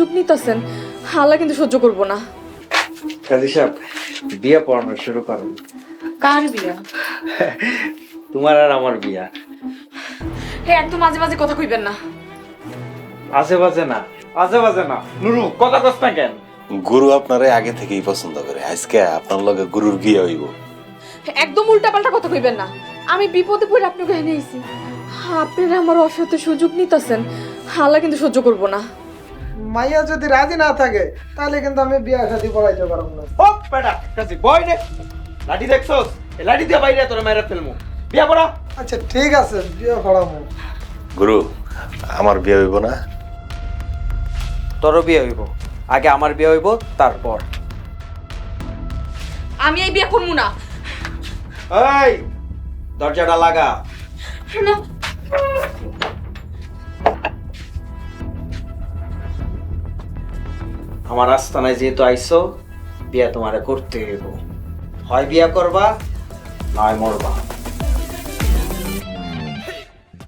সুযোগ নিতেছেন, আল্লাহ কিন্তু সহ্য করব না। কাজী সাহেব, বিয়ে পড়ানো শুরু করুন। কার বিয়া? তোমার আর আমার বিয়া। হে, একদম মাঝে মাঝে কথা কইবেন না। আজে বাজে না, আজে বাজে না। নুরু, কথা কস না কেন? গুরু আপনারে আগে থেকেই পছন্দ করে, আজকে আপনার লগে গুরুর বিয়ে হইব। একদম উল্টাপাল্টা কথা কইবেন না। আমি বিপদে পড়ে আপনাকে এনে আইছি, আপনারা আমার অসৎ সুযোগ নিতেছেন, আল্লাহ কিন্তু সহ্য করব না। মাইয়া যদি রাজি না থাকে তাহলে কিন্তু আমি বিয়া শাদী পড়াইতে পারবো না। ও বেটা, কাজী বয় রে। লাঠি দেখছস? এই লাঠি দিয়ে বাইরে তোরে মেরে ফেলমু। বিয়া পড়া। আচ্ছা ঠিক আছে, বিয়া পড়াবো। গুরু, আমার বিয়ে হইব না? তোরও বিয়ে হইব, আগে আমার বিয়ে হইব, তারপর। আমি এই বিয়ে করবো না। এই, দরজাটা লাগা। না, আমার আস্তানায় যেহেতু আইছো, বিয়া তোমারে করতে হইব। হয় বিয়া করবা, নয় মরবা।